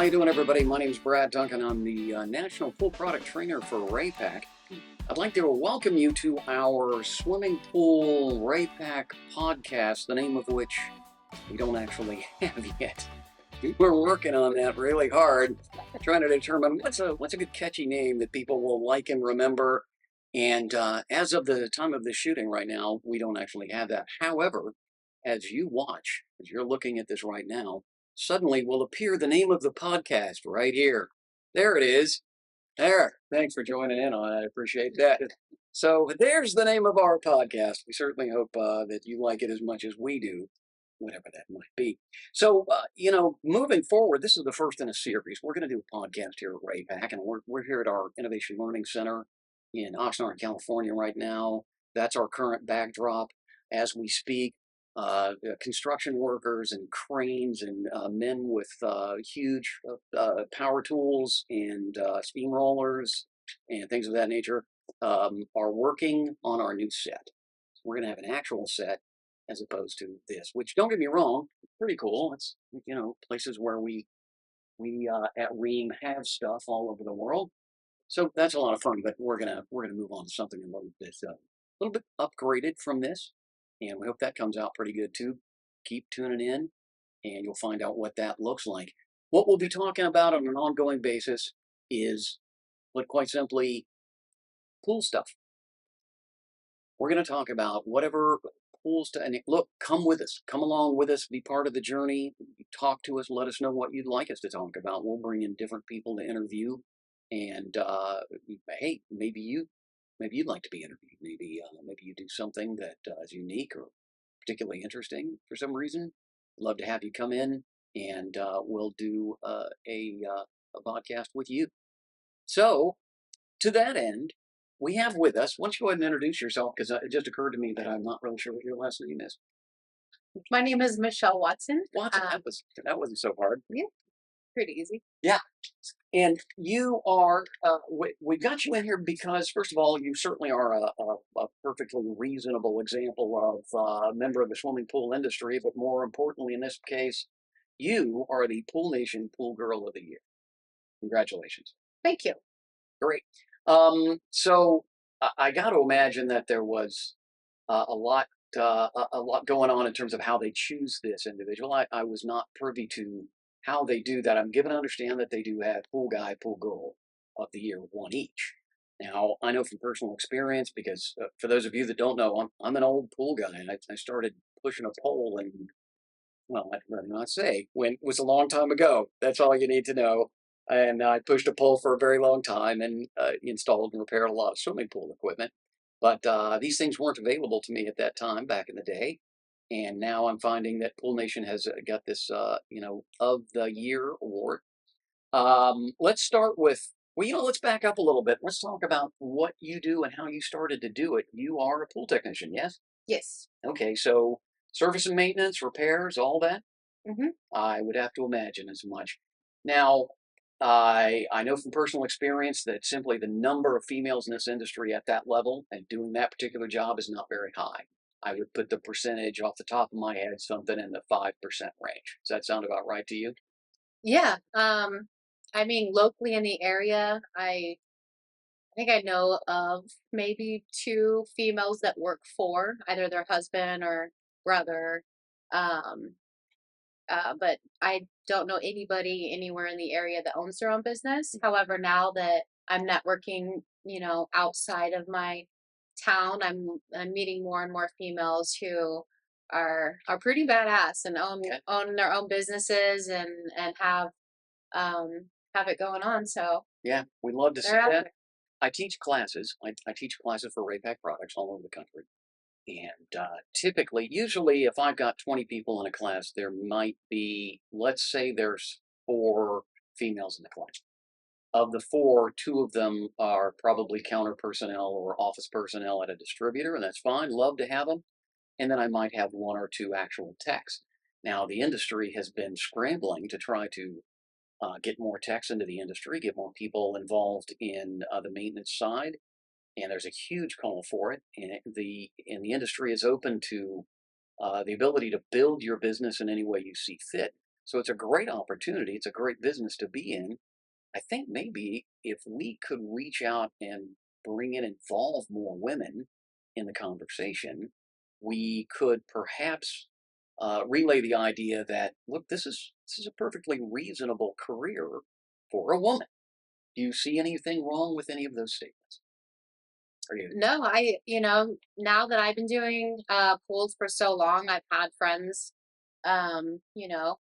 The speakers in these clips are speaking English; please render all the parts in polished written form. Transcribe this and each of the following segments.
How you doing, everybody? My name is Brad Duncan. I'm the National Pool Product Trainer for Raypak. I'd like to welcome you to our swimming pool Raypak podcast, the name of which we don't actually have yet. We're working on that really hard, trying to determine what's a good catchy name that people will like and remember. And as of the time of the shooting right now, we don't actually have that. However, as you watch, as you're looking at this right now, suddenly will appear the name of the podcast right here. There it is. There. Thanks for joining in on it. I appreciate that. So there's the name of our podcast. We certainly hope that you like it as much as we do, whatever that might be. So, moving forward, this is the first in a series. We're going to do a podcast here at Raypak, and we're here at our Innovation Learning Center in Oxnard, California right now. That's our current backdrop as we speak. Construction workers and cranes and men with huge power tools and steamrollers and things of that nature are working on our new set. We're going to have an actual set as opposed to this, which, don't get me wrong, pretty cool. It's, places where we at Ream have stuff all over the world. So that's a lot of fun, but we're gonna move on to something a little bit upgraded from this, and we hope that comes out pretty good too. Keep tuning in, and you'll find out what that looks like. What we'll be talking about on an ongoing basis is, but quite simply, pool stuff. We're going to talk about whatever pools to, and look, come with us, come along with us, be part of the journey, talk to us, let us know what you'd like us to talk about. We'll bring in different people to interview, and hey, maybe you'd like to be interviewed. Maybe you do something that is unique or particularly interesting for some reason. I'd love to have you come in, and we'll do a podcast with you. So, to that end, we have with us, why don't you go ahead and introduce yourself, because it just occurred to me that I'm not really sure what your last name is. My name is Michelle Watson. Watson, that wasn't so hard. Yeah, pretty easy. Yeah. And you are, we got you in here because, first of all, you certainly are a perfectly reasonable example of a member of the swimming pool industry, but more importantly, in this case, you are the Pool Nation Pool Girl of the Year. Congratulations. Thank you. Great. So I got to imagine that there was a lot going on in terms of how they choose this individual. I was not privy to how they do that. I'm given to understand that they do have Pool Guy, Pool Girl of the Year, one each. Now, I know from personal experience, because for those of you that don't know, I'm an old pool guy. I started pushing a pole, and, well, I'd rather not say when. It was a long time ago. That's all you need to know. And I pushed a pole for a very long time and installed and repaired a lot of swimming pool equipment. But these things weren't available to me at that time back in the day. And now I'm finding that Pool Nation has got this, of the year award. Let's start with, let's back up a little bit. Let's talk about what you do and how you started to do it. You are a pool technician, yes? Yes. Okay, so service and maintenance, repairs, all that? Mm-hmm. I would have to imagine as much. Now, I know from personal experience that simply the number of females in this industry at that level and doing that particular job is not very high. I would put the percentage off the top of my head something in the 5% range. Does that sound about right to you? Yeah. I mean, locally in the area, I think I know of maybe 2 females that work for either their husband or brother. Um, but I don't know anybody anywhere in the area that owns their own business. However, now that I'm networking, outside of my town, I'm meeting more and more females who are pretty badass and own their own businesses and have it going on. So Yeah, we love to see they're out that. there. I teach classes. I teach classes for Raypak products all over the country. And usually, if I've got 20 people in a class, there might be, let's say there's 4 females in the class. Of the 4, 2 of them are probably counter personnel or office personnel at a distributor, and that's fine. Love to have them. And then I might have 1 or 2 actual techs. Now, the industry has been scrambling to try to get more techs into the industry, get more people involved in the maintenance side, and there's a huge call for it. And the industry is open to the ability to build your business in any way you see fit. So it's a great opportunity. It's a great business to be in. I think maybe if we could reach out and bring and involve more women in the conversation, we could perhaps relay the idea that look, this is a perfectly reasonable career for a woman. Do you see anything wrong with any of those statements? Are you? No, now that I've been doing pools for so long, I've had friends, um, you know,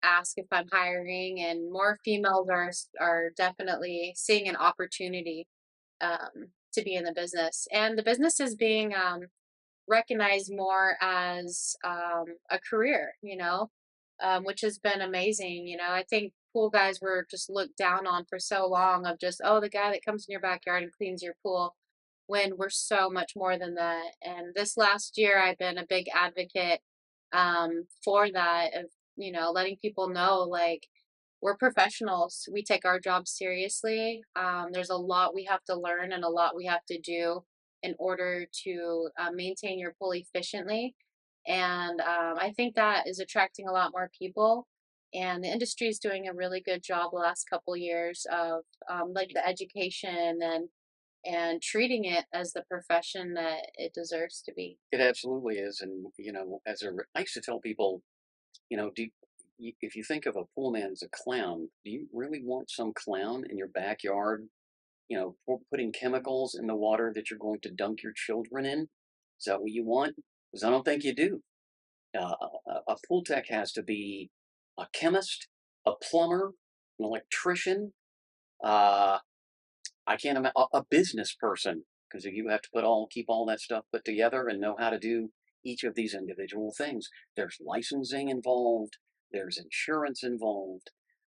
ask if I'm hiring, and more females are definitely seeing an opportunity to be in the business, and the business is being recognized more as a career, which has been amazing. I think pool guys were just looked down on for so long of just, oh, the guy that comes in your backyard and cleans your pool, when we're so much more than that. And this last year, I've been a big advocate for that, of, letting people know, like, we're professionals. We take our job seriously. There's a lot we have to learn and a lot we have to do in order to maintain your pool efficiently. And I think that is attracting a lot more people. And the industry is doing a really good job the last couple years of like the education and treating it as the profession that it deserves to be. It absolutely is, and I used to tell people, if you think of a pool man as a clown, do you really want some clown in your backyard, putting chemicals in the water that you're going to dunk your children in? Is that what you want? Because I don't think you do. A pool tech has to be a chemist, a plumber, an electrician. Uh, I can't imagine a business person, because you have to keep all that stuff put together and know how to do each of these individual things. There's licensing involved. There's insurance involved.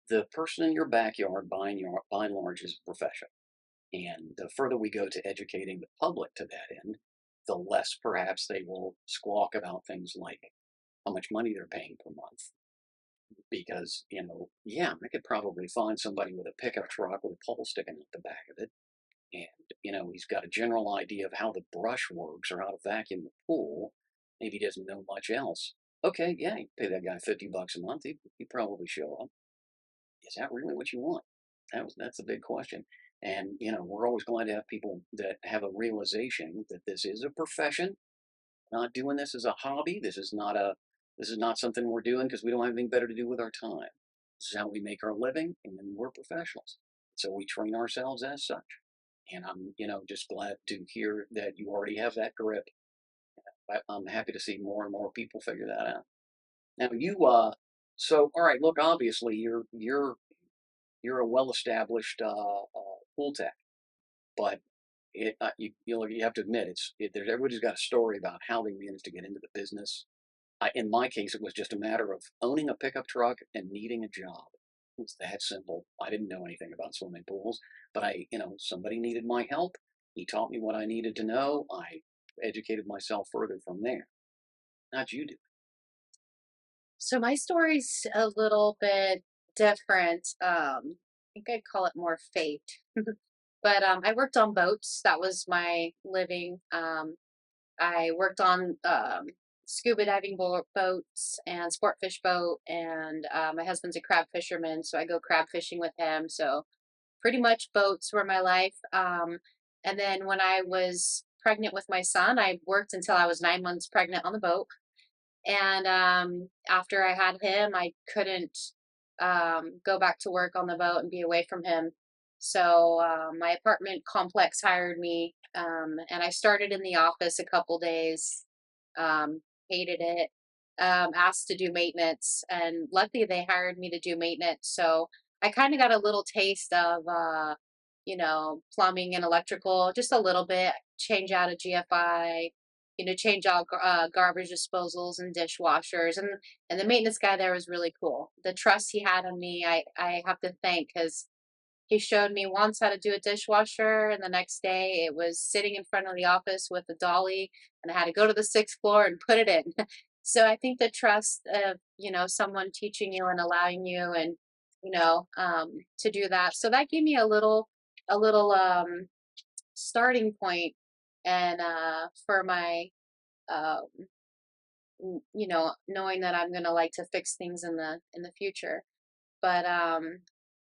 The person in your backyard, by and large, is a profession. And the further we go to educating the public to that end, the less perhaps they will squawk about things like how much money they're paying per month. Because, yeah, I could probably find somebody with a pickup truck with a pole sticking out the back of it. And, he's got a general idea of how the brush works or how to vacuum the pool. Maybe he doesn't know much else. Okay, yeah, you pay that guy $50 a month. He'd probably show up. Is that really what you want? That's a big question. And, we're always glad to have people that have a realization that this is a profession, not doing this as a hobby. This is not something we're doing because we don't have anything better to do with our time. This is how we make our living, and then we're professionals. So we train ourselves as such. And I'm, just glad to hear that you already have that grip. I'm happy to see more and more people figure that out. Now so all right, look, obviously you're a well-established pool tech, but you have to admit everybody's got a story about how they managed to get into the business. In my case, it was just a matter of owning a pickup truck and needing a job. It was that simple. I didn't know anything about swimming pools, but somebody needed my help. He taught me what I needed to know. I educated myself further from there. How'd you do? So my story's a little bit different. I think I'd call it more fate. But I worked on boats. That was my living. I worked on scuba diving boats and sport fish boat, and my husband's a crab fisherman, so I go crab fishing with him. So pretty much boats were my life. And then when I was pregnant with my son, I worked until I was 9 months pregnant on the boat. And after I had him, I couldn't go back to work on the boat and be away from him. So my apartment complex hired me, and I started in the office a couple days. Hated it. Asked to do maintenance, and luckily they hired me to do maintenance. So I kind of got a little taste of, plumbing and electrical, just a little bit. Change out a GFI, change out garbage disposals and dishwashers, and the maintenance guy there was really cool. The trust he had in me, I have to thank, because he showed me once how to do a dishwasher, and the next day it was sitting in front of the office with a dolly, and I had to go to the sixth floor and put it in. So I think the trust of, someone teaching you and allowing you, and to do that. So that gave me a little starting point, and for my um knowing that I'm gonna like to fix things in the future. But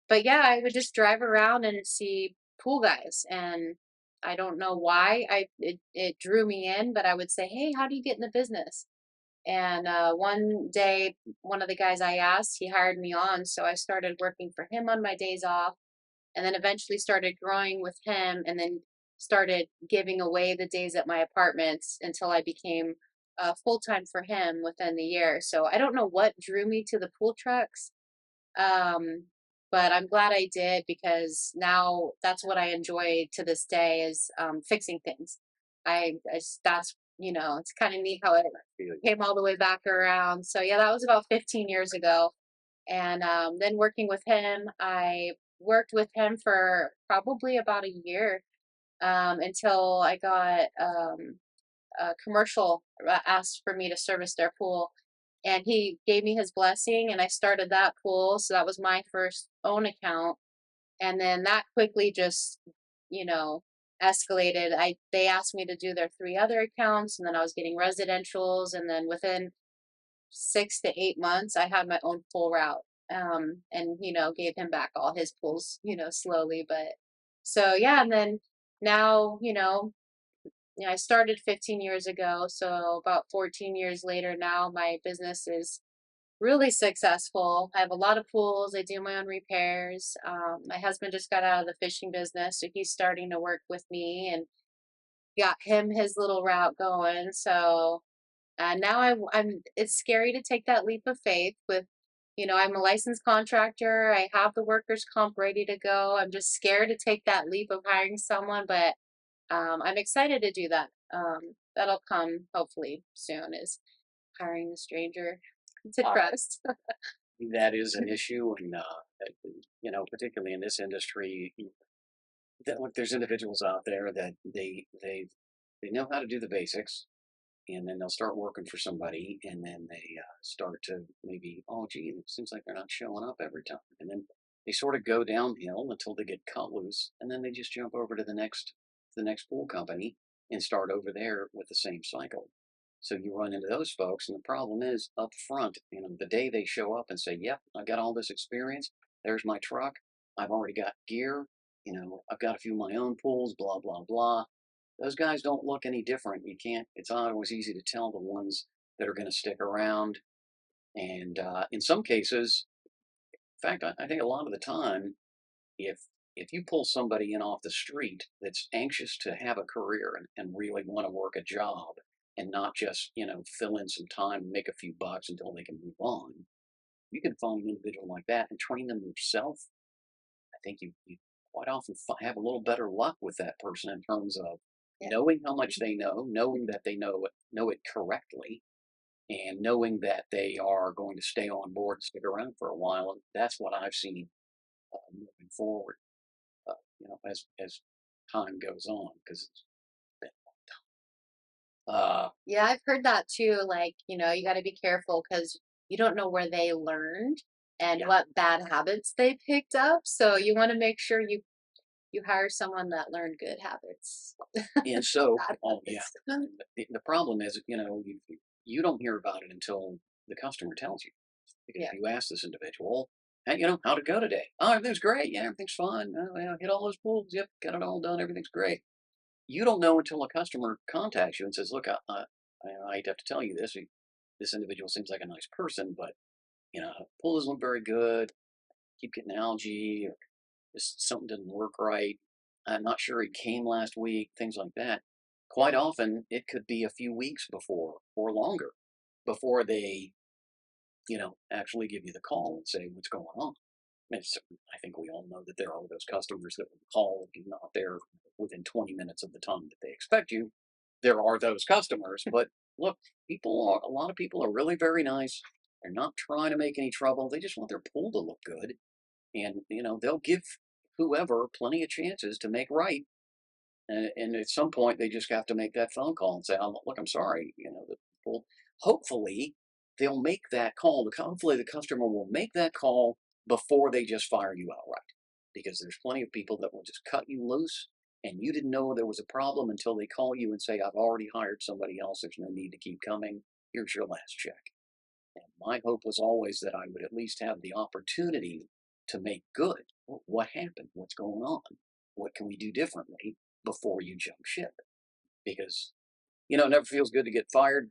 but yeah, I would just drive around and see pool guys, and I don't know why it drew me in, but I would say, "Hey, how do you get in the business?" And one day, one of the guys I asked, he hired me on, so I started working for him on my days off, and then eventually started growing with him, and then started giving away the days at my apartments until I became full time for him within the year. So I don't know what drew me to the pool trucks, um, but I'm glad I did because now that's what I enjoy to this day is fixing things. That's it's kind of neat how it came all the way back around. So yeah, that was about 15 years ago, and then working with him, I worked with him for probably about a year until I got a commercial asked for me to service their pool, and he gave me his blessing, and I started that pool. So that was my first own account, and then that quickly just you know escalated. I They asked me to do their three other accounts, and then I was getting residentials, and then within 6 to 8 months, I had my own pool route. And gave him back all his pools, slowly, but so yeah, and then now, I started 15 years ago, so about 14 years later now, my business is really successful. I have a lot of pools. I do my own repairs. My husband just got out of the fishing business, so he's starting to work with me and got him his little route going. So now I'm. It's scary to take that leap of faith. I'm a licensed contractor. I have the workers' comp ready to go. I'm just scared to take that leap of hiring someone, but I'm excited to do that. That'll come hopefully soon. Is hiring a stranger to trust. That is an issue, and particularly in this industry, that look, there's individuals out there that they know how to do the basics, and then they'll start working for somebody, and then they start to maybe, oh gee, it seems like they're not showing up every time, and then they sort of go downhill until they get cut loose, and then they just jump over to the next pool company and start over there with the same cycle. So you run into those folks, and the problem is up front, the day they show up and say, "Yep, I got all this experience. There's my truck. I've already got gear. I've got a few of my own pools, blah, blah, blah." Those guys don't look any different. You can't, it's not always easy to tell the ones that are going to stick around. And in some cases, in fact, I think a lot of the time, if if you pull somebody in off the street that's anxious to have a career and really want to work a job and not just fill in some time and make a few bucks until they can move on, you can find an individual like that and train them yourself. I think you quite often have a little better luck with that person in terms of Yeah. knowing how much they knowing that they know it correctly, and knowing that they are going to stay on board and stick around for a while. And that's what I've seen moving forward, as time goes on, because it's been a long time. Yeah, I've heard that too. Like, you got to be careful because you don't know where they learned and Yeah, what bad habits they picked up. So you want to make sure you hire someone that learned good habits. and so, Bad oh yeah, habits. the problem is, you don't hear about it until the customer tells you. Because Yeah. if you ask this individual, "Hey, how'd it go today?" "Oh, everything's great. Yeah, everything's fine. Oh, yeah, hit all those pools. Yep, got it all done. Everything's great." You don't know until a customer contacts you and says, "Look, I hate to have to tell you this. This individual seems like a nice person, but pool doesn't look very good. Keep getting algae, or just something didn't work right. I'm not sure he came last week." Things like that. Quite often, it could be a few weeks before or longer before they actually give you the call and say what's going on. I think we all know that there are those customers that will call if you're not there within 20 minutes of the time that they expect you. There are those customers, but look, a lot of people are really very nice. They're not trying to make any trouble. They just want their pool to look good, and they'll give whoever plenty of chances to make right. And at some point, they just have to make that phone call and say, "Look, I'm sorry." The people, hopefully, they'll make that call. Hopefully, the customer will make that call before they just fire you outright, because there's plenty of people that will just cut you loose, and you didn't know there was a problem until they call you and say, "I've already hired somebody else. There's no need to keep coming." here's your last check. And my hope was always that I would at least have the opportunity to make good. What happened? What's going on? What can we do differently before you jump ship? Because, it never feels good to get fired.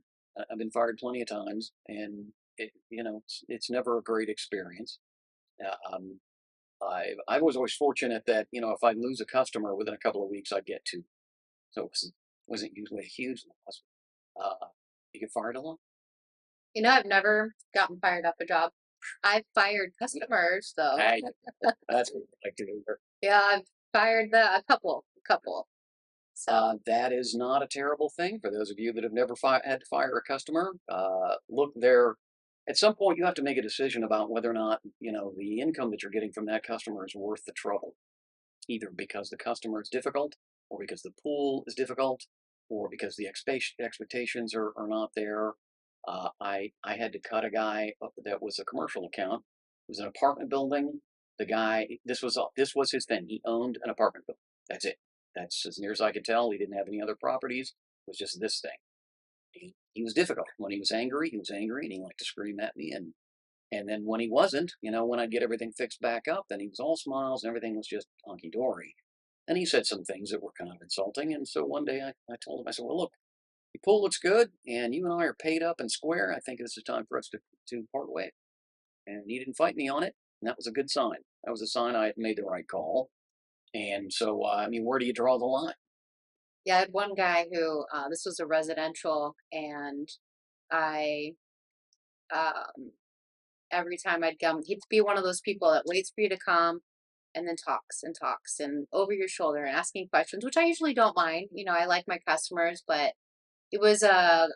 I've been fired plenty of times, and it's never a great experience. Um, I was always fortunate that, if I lose a customer within a couple of weeks, I'd get two. So wasn't usually a huge loss. You get fired a lot? I've never gotten fired off a job. I've fired customers though. Hey, that's what I like to hear. Yeah, I've fired a couple. So That is not a terrible thing for those of you that have never had to fire a customer. Look, there, at some point, you have to make a decision about whether or not the income that you're getting from that customer is worth the trouble, either because the customer is difficult, or because the pool is difficult, or because the expectations are not there. I had to cut a guy that was a commercial account. It was an apartment building. The guy, this was his thing. He owned an apartment building. That's it. That's as near as I could tell. He didn't have any other properties. It was just this thing. He was difficult. When he was angry, and he liked to scream at me. And then when he wasn't, when I'd get everything fixed back up, then he was all smiles and everything was just honky dory. And he said some things that were kind of insulting. And so one day I told him, I said, well, look, your pool looks good, and you and I are paid up and square. I think this is time for us to part ways. And he didn't fight me on it, and that was a good sign. That was a sign I had made the right call. And so, where do you draw the line? yeah, I had one guy who this was a residential, and I every time I'd come, he'd be one of those people that waits for you to come and then talks and over your shoulder and asking questions, which I usually don't mind. I like my customers, but it was a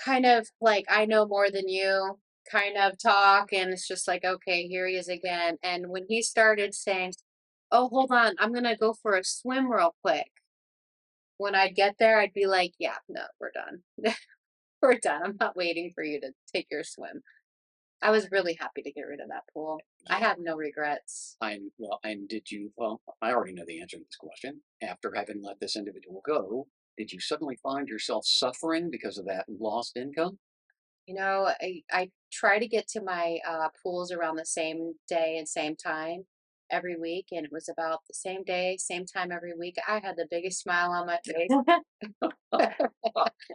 kind of like I know more than you kind of talk, and it's just like, okay, here he is again. And when he started saying, "Oh, hold on, I'm gonna go for a swim real quick," when I'd get there, I'd be like, "Yeah, no, we're done. We're done. I'm not waiting for you to take your swim." I was really happy to get rid of that pool. I Yeah. have no regrets. And well, I already know the answer to this question. After having let this individual go, did you suddenly find yourself suffering because of that lost income? I try to get to my pools around the same day and same time every week, and it was about the same day, same time every week. I had the biggest smile on my face. I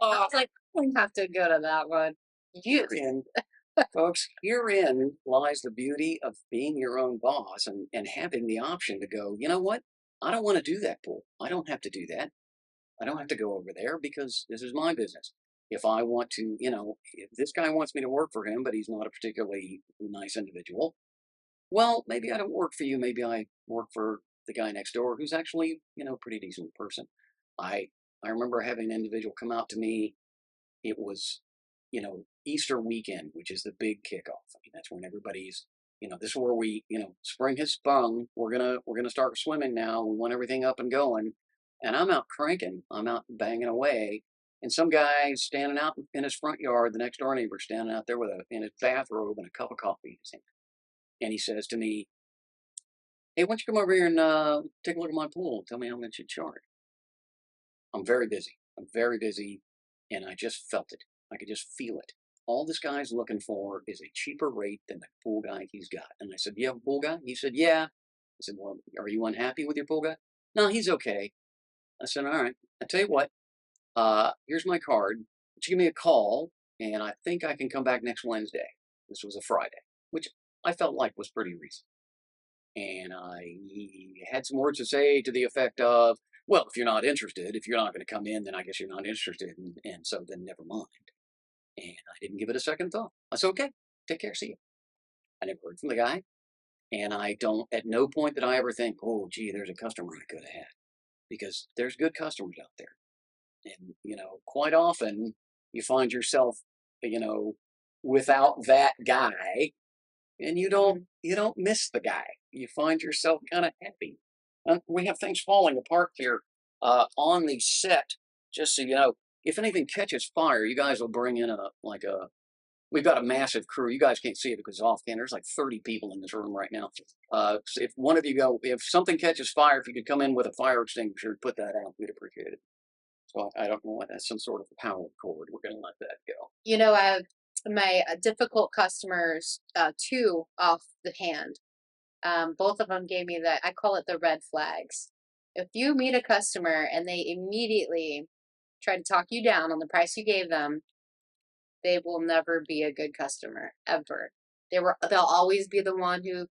was like, I don't have to go to that one. You. Herein, folks, herein lies the beauty of being your own boss and having the option to go, you know what? I don't want to do that pool. I don't have to do that. I don't have to go over there because this is my business. If I want to, if this guy wants me to work for him, but he's not a particularly nice individual, well, maybe I don't work for you. Maybe I work for the guy next door who's actually, pretty decent person. I I remember having an individual come out to me. It was, Easter weekend, which is the big kickoff. I mean, that's when everybody's, this is where we, spring has sprung. We're gonna start swimming now. We want everything up and going. And I'm out cranking. I'm out banging away. And some guy standing out in his front yard, the next door neighbor standing out there in his bathrobe and a cup of coffee in his hand. And he says to me, "Hey, why don't you come over here and take a look at my pool and tell me how much you charge?" I'm very busy. I'm very busy, and I just felt it. I could just feel it. All this guy's looking for is a cheaper rate than the pool guy he's got. And I said, "You have a pool guy?" He said, "Yeah." I said, "Well, are you unhappy with your pool guy?" "No, he's okay." I said, "All right. I tell you what. Here's my card. Would you give me a call, and I think I can come back next Wednesday." This was a Friday, which I felt like was pretty recent. And I had some words to say to the effect of, well, if you're not interested, if you're not going to come in, then I guess you're not interested. And so then never mind. And I didn't give it a second thought. I said, okay, take care, see you. I never heard from the guy. And I don't, at no point did I ever think, oh, gee, there's a customer I could have had. Because there's good customers out there. And, quite often you find yourself, you know, without that guy, and you don't miss the guy. You find yourself kind of happy. We have things falling apart here on the set. Just so you know, if anything catches fire, you guys will bring in a. We've got a massive crew. You guys can't see it because it's off camera. There's like 30 people in this room right now. So if one of you if something catches fire, if you could come in with a fire extinguisher, put that out, we'd appreciate it. So I don't know what that's some sort of power cord. We're going to let that go. You know, my difficult customers, two off the hand. Both of them gave me I call it the red flags. If you meet a customer and they immediately try to talk you down on the price you gave them, they will never be a good customer ever. They'll always be the one who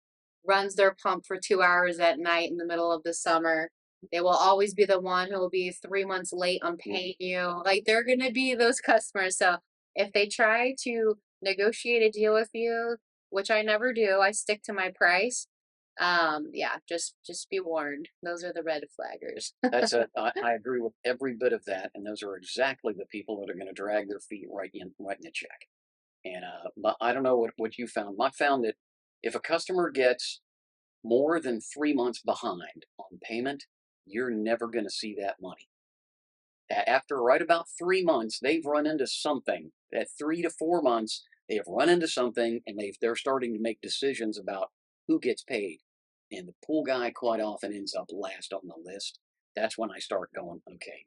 runs their pump for 2 hours at night in the middle of the summer. They will always be the one who will be 3 months late on paying you. Like they're gonna be those customers. So if they try to negotiate a deal with you, which I never do, I stick to my price. Yeah, just be warned. Those are the red flaggers. I agree with every bit of that, and those are exactly the people that are going to drag their feet right in the check. And but I don't know what you found. I found that if a customer gets more than 3 months behind on payment, you're never going to see that money. After right about 3 months, they've run into something. At 3 to 4 months, they have run into something, and they're starting to make decisions about who gets paid. And the pool guy quite often ends up last on the list. That's when I start going, okay,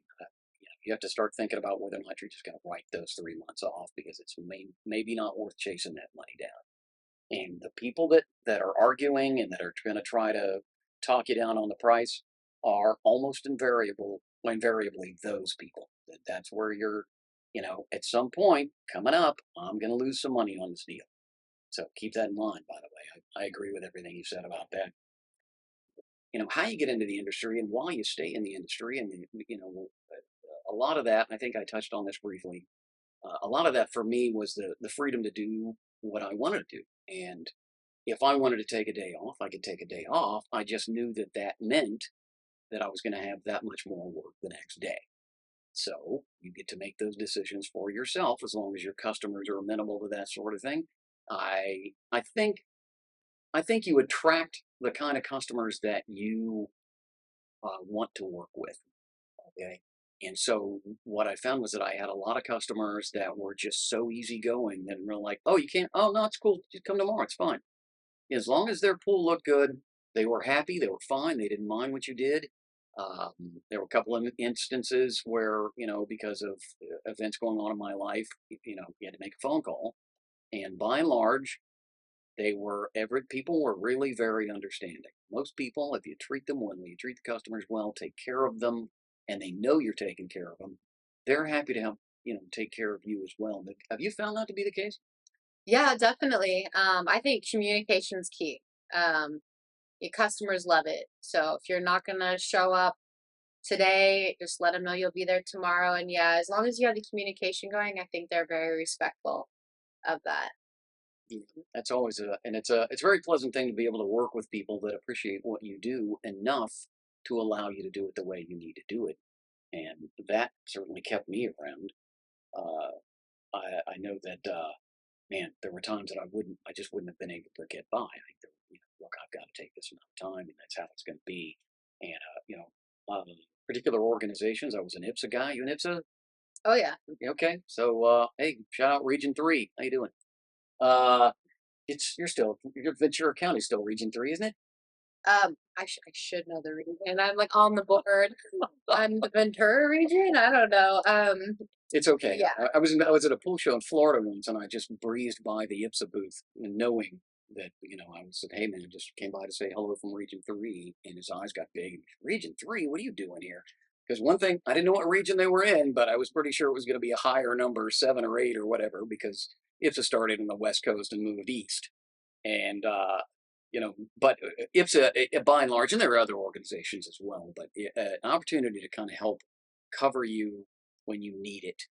you have to start thinking about whether or not you're just going to write those 3 months off because it's maybe not worth chasing that money down. And the people that are arguing and that are going to try to talk you down on the price are almost invariably those people. That's where you're, at some point coming up, I'm going to lose some money on this deal. So keep that in mind. By the way, I agree with everything you said about that. How you get into the industry and why you stay in the industry, and a lot of that. I think I touched on this briefly. A lot of that for me was the freedom to do what I wanted to do, and if I wanted to take a day off, I could take a day off. I just knew that that meant that I was going to have that much more work the next day. So you get to make those decisions for yourself as long as your customers are amenable to that sort of thing. I think you attract the kind of customers that you want to work with. Okay. And so what I found was that I had a lot of customers that were just so easygoing that were like, oh, you can't, oh, no, it's cool. Just come tomorrow. It's fine. As long as their pool looked good, they were happy, they were fine, they didn't mind what you did. There were a couple of instances where, because of events going on in my life, you had to make a phone call. And by and large, people were really very understanding. Most people, if you treat them well, you treat the customers well, take care of them, and they know you're taking care of them, they're happy to help, take care of you as well. Have you found that to be the case? Yeah, definitely. I think communication's key. Your customers love it. So if you're not gonna show up today, just let them know you'll be there tomorrow. And yeah, as long as you have the communication going, I think they're very respectful of that. That's always it's a very pleasant thing to be able to work with people that appreciate what you do enough to allow you to do it the way you need to do it, and that certainly kept me around. Uh, I know that man, there were times that I just wouldn't have been able to get by. Look, I've got to take this amount of time, and that's how it's going to be. And particular organizations. I was an IPSA guy. You an IPSA? Oh yeah. Okay, so hey, shout out Region 3. How you doing? Uh, your Ventura County still Region 3, isn't it? I should know the region. I'm like on the board. I'm the Ventura region. I don't know. It's okay. Yeah. I was at a pool show in Florida once, and I just breezed by the IPSA booth, knowing that I was hey man, I just came by to say hello from Region 3, and his eyes got big. Region 3, what are you doing here? Because one thing, I didn't know what region they were in, but I was pretty sure it was going to be a higher number, 7 or 8 or whatever, because IPSA started in the West Coast and moved east. And but IPSA, by and large, and there are other organizations as well, but an opportunity to kind of help cover you when you need it,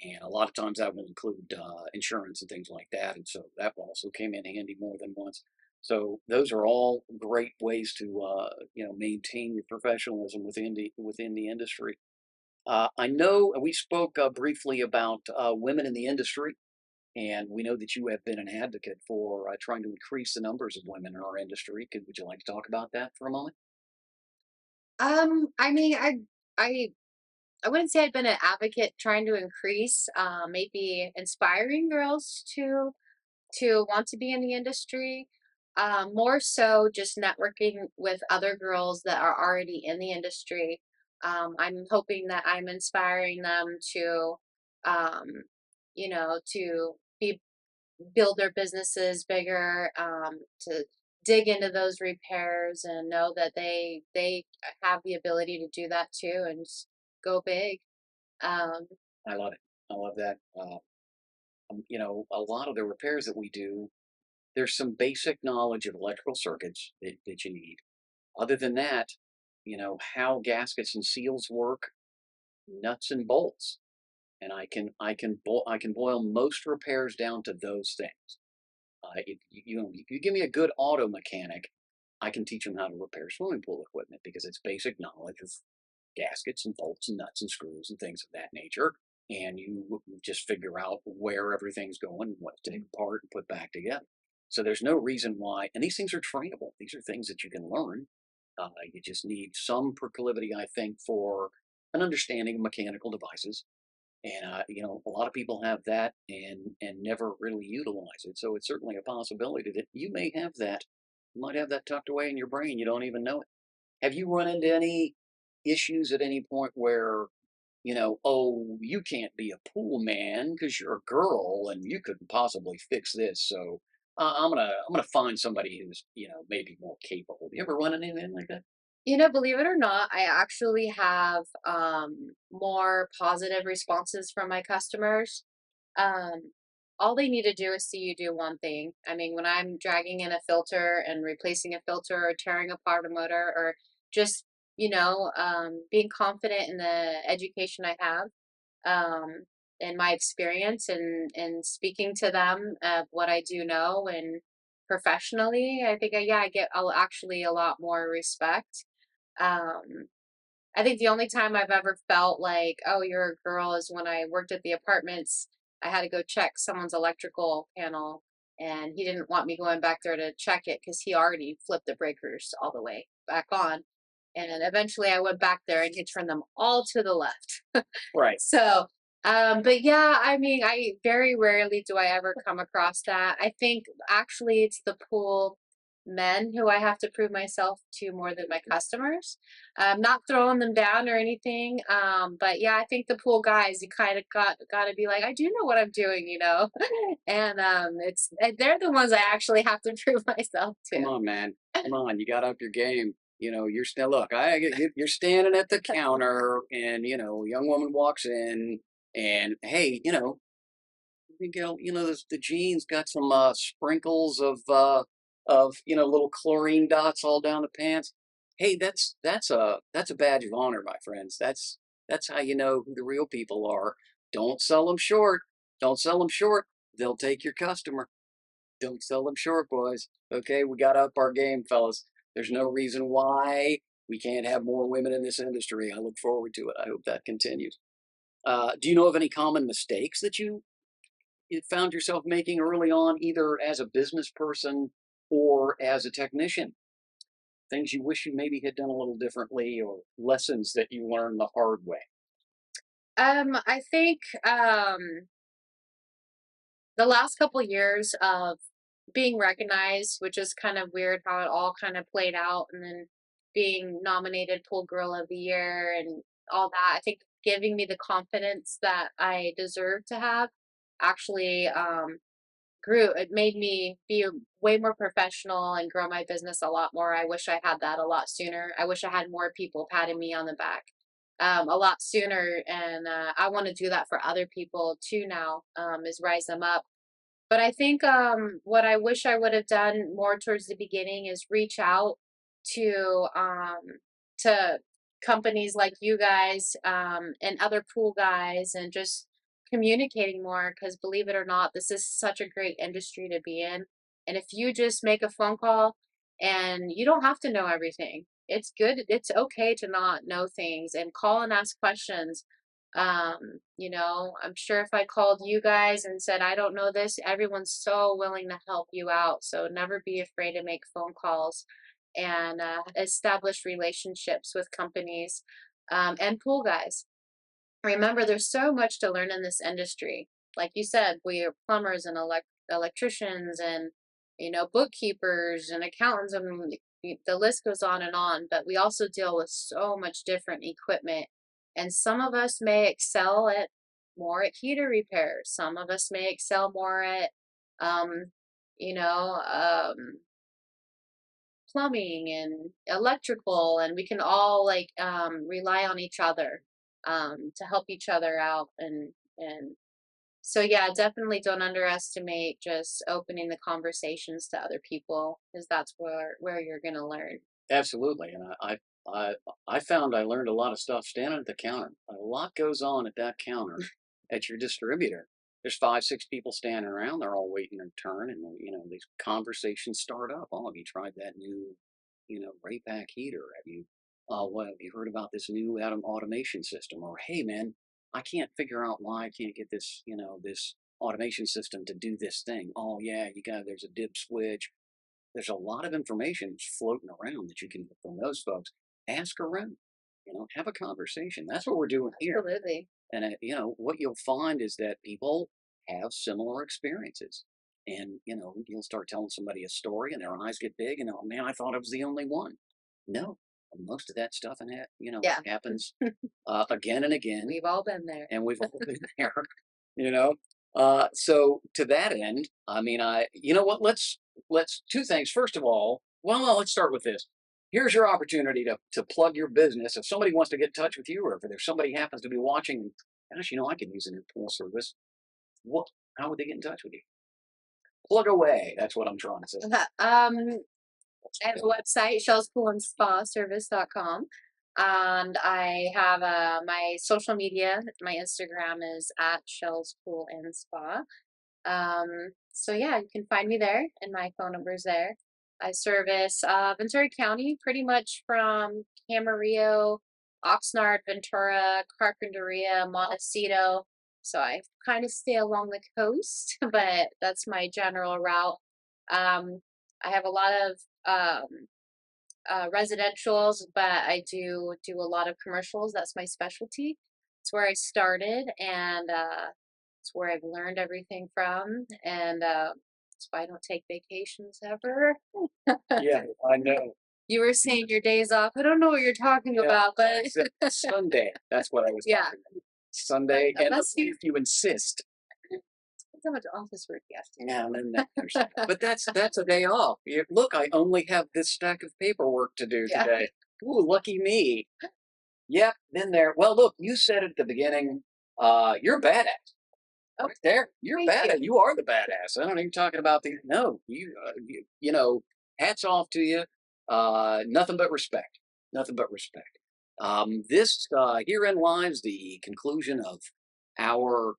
and a lot of times that will include insurance and things like that, and so that also came in handy more than once. So those are all great ways to maintain your professionalism within the industry. I know we spoke briefly about women in the industry, and we know that you have been an advocate for trying to increase the numbers of women in our industry. Would you like to talk about that for a moment? I mean, I I wouldn't say I've been an advocate trying to increase, maybe inspiring girls to want to be in the industry. More so just networking with other girls that are already in the industry. I'm hoping that I'm inspiring them to um, to be build their businesses bigger, to dig into those repairs and know that they have the ability to do that too and just go big. Um, I love it. I love that. A lot of the repairs that we do, there's some basic knowledge of electrical circuits that you need. Other than that, how gaskets and seals work, nuts and bolts, and I can boil most repairs down to those things. If you give me a good auto mechanic, I can teach them how to repair swimming pool equipment because it's basic knowledge of gaskets and bolts and nuts and screws and things of that nature. And you just figure out where everything's going, what to take apart and put back together. So there's no reason why, and these things are trainable. These are things that you can learn. You just need some proclivity, I think, for an understanding of mechanical devices. And a lot of people have that and never really utilize it. So it's certainly a possibility that you may have that. You might have that tucked away in your brain. You don't even know it. Have you run into any issues at any point where, oh, you can't be a pool man because you're a girl and you couldn't possibly fix this. So I'm gonna find somebody who's maybe more capable. You ever run into anything like that? Believe it or not, I actually have more positive responses from my customers. Um, all they need to do is see you do one thing. I mean, when I'm dragging in a filter and replacing a filter or tearing apart a motor or just, being confident in the education I have, um, in my experience and speaking to them of what I do know and professionally, I think, yeah, I get actually a lot more respect. Um, I think the only time I've ever felt like, oh, you're a girl is when I worked at the apartments. I had to go check someone's electrical panel, and he didn't want me going back there to check it because he already flipped the breakers all the way back on. And eventually I went back there and he turned them all to the left. Right. So, but yeah, I mean, I very rarely do I ever come across that. I think actually it's the pool men who I have to prove myself to more than my customers. Not throwing them down or anything. But yeah, I think the pool guys, you kind of got to be like, I do know what I'm doing. And they're the ones I actually have to prove myself Come to. on, man. Come on. You got up your game. You're still look. You're standing at the counter, and a young woman walks in, and hey, Miguel, the jeans got some sprinkles of little chlorine dots all down the pants. Hey, that's a badge of honor, my friends. That's how you know who the real people are. Don't sell them short. Don't sell them short. They'll take your customer. Don't sell them short, boys. Okay, we got to up our game, fellas. There's no reason why we can't have more women in this industry. I look forward to it. I hope that continues. Do you know of any common mistakes that you found yourself making early on, either as a business person or as a technician? Things you wish you maybe had done a little differently, or lessons that you learned the hard way? I think the last couple years of being recognized, which is kind of weird how it all kind of played out, and then being nominated Pool Girl of the Year and all that, I think giving me the confidence that I deserve to have actually grew. It made me be way more professional and grow my business a lot more. I wish I had that a lot sooner. I wish I had more people patting me on the back a lot sooner. And I want to do that for other people too now, is rise them up. But I think what I wish I would have done more towards the beginning is reach out to companies like you guys and other pool guys and just communicating more because believe it or not, this is such a great industry to be in. And if you just make a phone call and you don't have to know everything, it's good. It's okay to not know things and call and ask questions. I'm sure if I called you guys and said, I don't know this, everyone's so willing to help you out. So never be afraid to make phone calls and establish relationships with companies and pool guys. Remember, there's so much to learn in this industry. Like you said, we are plumbers and electricians and, bookkeepers and accountants, and the list goes on. But we also deal with so much different equipment. And some of us may excel at more at heater repairs. Some of us may excel more at, um, you know, plumbing and electrical, and we can all like rely on each other to help each other out. And so yeah, definitely don't underestimate just opening the conversations to other people, because that's where you're gonna learn. Absolutely, and I I found I learned a lot of stuff standing at the counter. A lot goes on at that counter at your distributor. There's 5, 6 people standing around. They're all waiting their turn, and these conversations start up. Oh, have you tried that new, Raypak heater? Have you, what have you heard about this new Atom automation system? Or hey, man, I can't figure out why I can't get this, this automation system to do this thing. Oh yeah, there's a dip switch. There's a lot of information floating around that you can get from those folks. Ask around, have a conversation. That's what we're doing here. Absolutely. And, what you'll find is that people have similar experiences. And, you'll start telling somebody a story and their eyes get big and, oh man, I thought I was the only one. No, most of that stuff Yeah. happens again and again. We've all been there. And we've all been there, you know. So to that end, I mean, you know what? Let's two things. First of all, well, let's start with this. Here's your opportunity to plug your business. If somebody wants to get in touch with you, or if there's somebody happens to be watching, gosh, I could use a new pool service. What? How would they get in touch with you? Plug away. That's what I'm trying to say. I have a website, shellspoolandspaservice.com. And I have my social media. My Instagram is at Shells Pool and Spa. So yeah, you can find me there, and my phone number is there. I service Ventura County, pretty much from Camarillo, Oxnard, Ventura, Carpinteria, Montecito. So I kind of stay along the coast, but that's my general route. I have a lot of residentials, but I do a lot of commercials. That's my specialty. It's where I started, and it's where I've learned everything from, and that's why I don't take vacations ever. Yeah, I know. You were saying your days off. I don't know what you're talking Yeah, about, but Sunday. That's what I was yeah, talking about. Sunday, and unless you if you insist. depends how much office work you have to do. Yeah, and then but that's a day off. Look, I only have this stack of paperwork to do Yeah. today. Ooh, lucky me. Yep, been there. Well, look, you said at the beginning, you're badass. Oh, right there, you're thank you. badass. You are the badass. I don't even talking about the no. Hats off to you. Nothing but respect. Nothing but respect. This herein lies the conclusion of our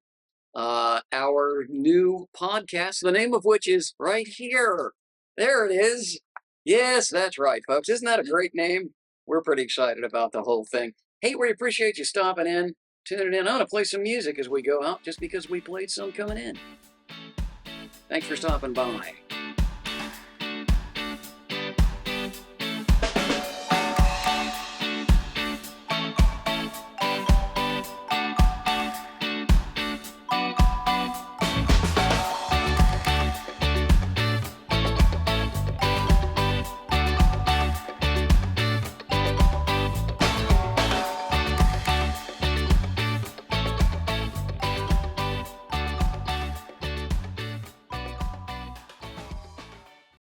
our new podcast, the name of which is right here. There it is. Yes, that's right, folks. Isn't that a great name? We're pretty excited about the whole thing. Hey, we appreciate you stopping in, tuning in. I want to play some music as we go out just because we played some coming in. Thanks for stopping by.